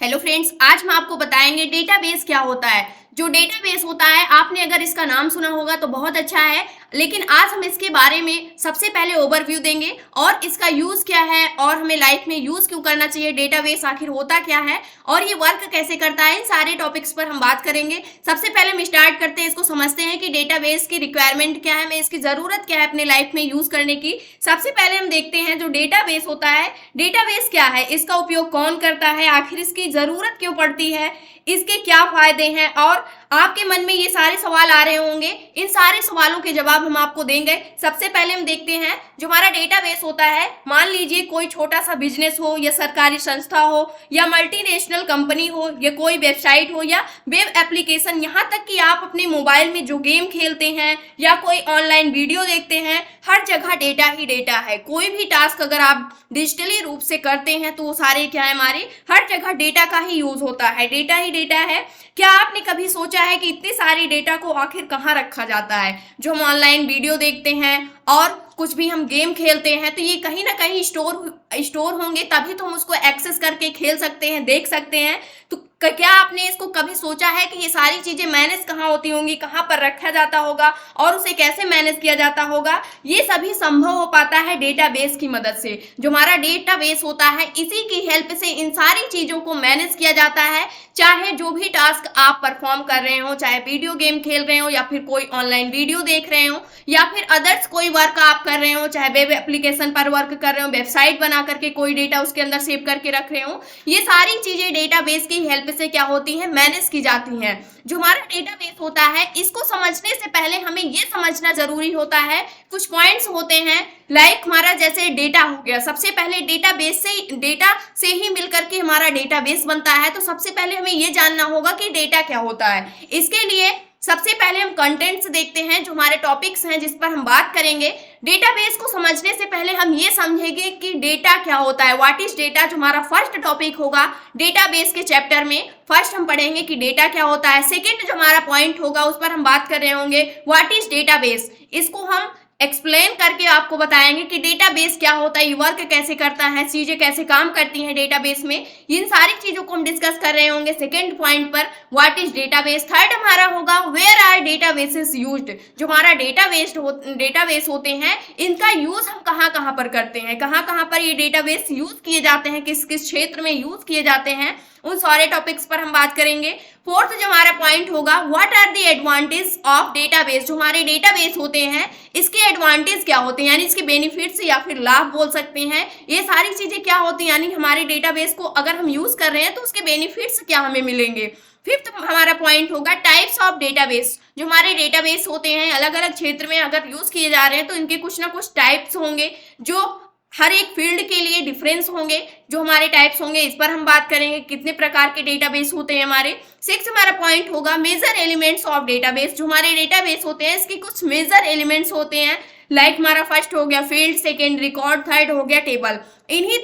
Hello friends, आज हम आपको बताएंगे डेटाबेस क्या होता है। जो डेटाबेस होता है, आपने अगर इसका नाम सुना होगा तो बहुत अच्छा है, लेकिन आज हम इसके बारे में सबसे पहले ओवरव्यू देंगे और इसका यूज क्या है और हमें लाइफ में यूज क्यों करना चाहिए, डेटाबेस आखिर होता क्या है और ये वर्क कैसे करता है, इन सारे टॉपिक्स पर हम बात करेंगे। सबसे पहले हम स्टार्ट करते हैं, इसको समझते हैं कि डेटाबेस की रिक्वायरमेंट क्या है, हमें इसकी जरूरत क्या है अपने लाइफ में यूज करने की। सबसे पहले हम देखते हैं जो डेटाबेस होता है, डेटाबेस क्या है, इसका उपयोग कौन करता है, आखिर इसकी जरूरत क्यों पड़ती है, इसके क्या फायदे हैं, और आपके मन में ये सारे सवाल आ रहे होंगे। इन सारे सवालों के जवाब हम आपको देंगे। सबसे पहले हम देखते हैं जो हमारा डेटाबेस होता है। मान लीजिए कोई छोटा सा बिजनेस हो या सरकारी संस्था हो या मल्टीनेशनल कंपनी हो या कोई वेबसाइट हो या वेब एप्लीकेशन, यहाँ तक कि आप अपने मोबाइल में जो गेम खेलते हैं या कोई ऑनलाइन वीडियो देखते हैं, हर जगह डेटा ही डेटा है। कोई भी टास्क अगर आप डिजिटली रूप से करते हैं तो वो सारे क्या है, हमारे हर जगह डेटा का ही यूज होता है, डेटा ही डेटा है। क्या आपने कभी सोचा है कि इतने सारे डेटा को आखिर कहाँ रखा जाता है? जो हम ऑनलाइन वीडियो देखते हैं और कुछ भी हम गेम खेलते हैं तो ये कहीं ना कहीं स्टोर होंगे, तभी तो हम उसको एक्सेस करके खेल सकते हैं, देख सकते हैं। तो क्या आपने इसको कभी सोचा है कि ये सारी चीजें मैनेज कहाँ होती होंगी, कहाँ पर रखा जाता होगा और उसे कैसे मैनेज किया जाता होगा? ये सभी संभव हो पाता है डेटाबेस की मदद से। जो हमारा डेटाबेस होता है, इसी की हेल्प से इन सारी चीजों को मैनेज किया जाता है। चाहे जो भी टास्क आप परफॉर्म कर रहे हो, चाहे वीडियो गेम खेल रहे हो या फिर कोई ऑनलाइन वीडियो देख रहे हो या फिर अदर्स कोई वर्क आप कर रहे हो, चाहे वेब एप्लीकेशन पर वर्क कर रहे हो, वेबसाइट बना करके कोई डेटा उसके अंदर सेव करके रख रहे हो, ये सारी चीजें डेटाबेस की हेल्प से क्या होती है, मैनेज की जाती हैं। जो हमारा डेटाबेस होता है, इसको समझने से पहले हमें ये समझना जरूरी होता है, कुछ पॉइंट्स होते हैं। लाइक हमारा जैसे डेटा हो गया, सबसे पहले डेटा से ही मिलकर के हमारा डेटाबेस बनता है। तो सबसे पहले हमें ये जानना होगा कि डेटा क्या होता है। इसके लिए सबसे पहले हम कंटेंट्स देखते हैं, जो हमारे टॉपिक्स हैं जिस पर हम बात करेंगे। डेटाबेस को समझने से पहले हम ये समझेंगे कि डेटा क्या होता है, व्हाट इज डेटा, जो हमारा फर्स्ट टॉपिक होगा डेटाबेस के चैप्टर में। फर्स्ट हम पढ़ेंगे कि डेटा क्या होता है। सेकंड जो हमारा पॉइंट होगा उस पर हम बात कर रहे होंगे व्हाट इज डेटाबेस। इसको हम एक्सप्लेन करके आपको बताएंगे कि डेटाबेस क्या होता है, ये वर्क कैसे करता है, चीजें कैसे काम करती हैं डेटाबेस में। इन सारी चीजों को हम डिस्कस कर रहे होंगे सेकंड पॉइंट पर, व्हाट इज डेटाबेस। थर्ड हमारा होगा वेयर आर डेटाबेसेस यूज्ड। जो हमारा डेटाबेस होते हैं, इनका यूज हम कहाँ कहाँ पर करते हैं, कहाँ कहाँ पर ये डेटाबेस यूज किए जाते हैं, किस किस क्षेत्र में यूज किए जाते हैं, उन सारे टॉपिक्स पर हम बात करेंगे। फोर्थ जो हमारा पॉइंट होगा what are the advantage of database. जो हमारे डेटाबेस होते हैं, इसके एडवांटेज क्या होते हैं, यानी इसके बेनिफिट्स या फिर लाभ बोल सकते हैं। ये सारी चीजें क्या होती हैं, यानी हमारे डेटाबेस को अगर हम यूज कर रहे हैं तो उसके बेनिफिट्स क्या हमें मिलेंगे। फिफ्थ हमारा पॉइंट होगा टाइप्स ऑफ डेटाबेस। जो हमारे डेटाबेस होते हैं, अलग अलग क्षेत्र में अगर यूज किए जा रहे हैं तो इनके कुछ ना कुछ टाइप्स होंगे, जो हर एक फील्ड के लिए डिफरेंस होंगे। जो हमारे टाइप्स होंगे इस पर हम बात करेंगे, कितने प्रकार के डेटाबेस होते हैं हमारे। सिक्स हमारा पॉइंट होगा मेजर एलिमेंट्स ऑफ डेटाबेस। जो हमारे डेटाबेस होते हैं, इसके कुछ मेजर एलिमेंट्स होते हैं। लाइक हमारा फर्स्ट हो गया फील्ड, सेकेंड रिकॉर्ड, थर्ड हो गया टेबल। इन्हीं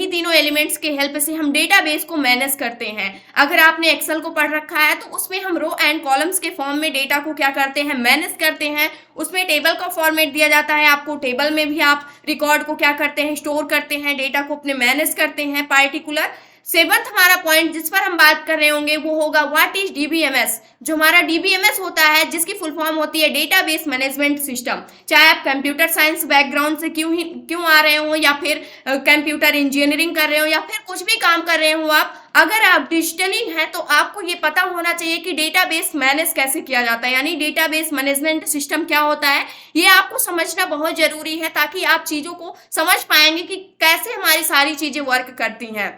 तीनों एलिमेंट्स के हेल्प से हम डेटाबेस को मैनेज करते हैं। अगर आपने एक्सेल को पढ़ रखा है तो उसमें हम रो एंड कॉलम्स के फॉर्म में डेटा को क्या करते हैं, मैनेज करते हैं। उसमें टेबल का फॉर्मेट दिया जाता है आपको, टेबल में भी आप रिकॉर्ड को क्या करते हैं, स्टोर करते हैं, डेटा को अपने मैनेज करते हैं पार्टिकुलर। सेवंथ हमारा पॉइंट जिस पर हम बात कर रहे होंगे वो होगा व्हाट इज डीबीएमएस। जो हमारा डीबीएमएस होता है, जिसकी फुल फॉर्म होती है डेटाबेस मैनेजमेंट सिस्टम। चाहे आप कंप्यूटर साइंस बैकग्राउंड से क्यों आ रहे हो या फिर कंप्यूटर इंजीनियरिंग कर रहे हो या फिर कुछ भी काम कर रहे हो आप, अगर आप डिजिटली हैं तो आपको ये पता होना चाहिए कि डेटाबेस मैनेज कैसे किया जाता है, यानी डेटाबेस मैनेजमेंट सिस्टम क्या होता है। ये आपको समझना बहुत जरूरी है ताकि आप चीजों को समझ पाएंगे कि कैसे हमारी सारी चीजें वर्क करती हैं।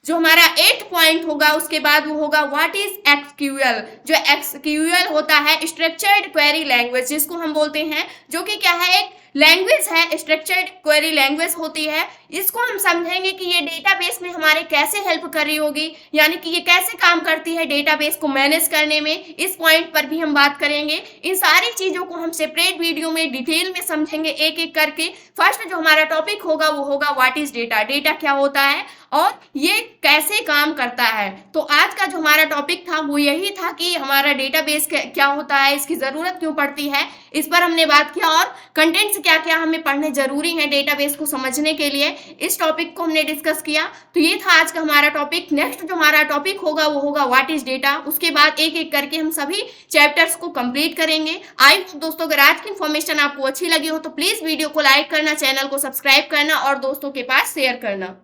जो हमारा 8th पॉइंट होगा उसके बाद वो होगा व्हाट इज एक्सक्यूएल। जो एक्सक्यूएल होता है स्ट्रक्चर्ड क्वेरी लैंग्वेज, जिसको हम बोलते हैं, जो कि क्या है, एक लैंग्वेज है, स्ट्रक्चर्ड क्वेरी लैंग्वेज होती है। इसको हम समझेंगे कि ये डेटाबेस में हमारे कैसे हेल्प कर रही होगी, यानी कि ये कैसे काम करती है डेटाबेस को मैनेज करने में। इस पॉइंट पर भी हम बात करेंगे। इन सारी चीजों को हम सेपरेट वीडियो में डिटेल में समझेंगे एक एक करके। फर्स्ट जो हमारा टॉपिक होगा वो होगा व्हाट इज डेटा, डेटा क्या होता है और ये कैसे काम करता है। तो आज का जो हमारा टॉपिक था वो यही था कि हमारा डेटाबेस क्या होता है, इसकी ज़रूरत क्यों पड़ती है, इस पर हमने बात किया और कंटेंट्स क्या क्या हमें पढ़ने ज़रूरी हैं डेटाबेस को समझने के लिए, इस टॉपिक को हमने डिस्कस किया। तो ये था आज का हमारा टॉपिक। नेक्स्ट जो हमारा टॉपिक होगा वो होगा व्हाट इज डेटा। उसके बाद एक एक करके हम सभी चैप्टर्स को कंप्लीट करेंगे। आई होप दोस्तों अगर आज की इन्फॉर्मेशन आपको अच्छी लगी हो तो प्लीज़ वीडियो को लाइक करना, चैनल को सब्सक्राइब करना और दोस्तों के पास शेयर करना।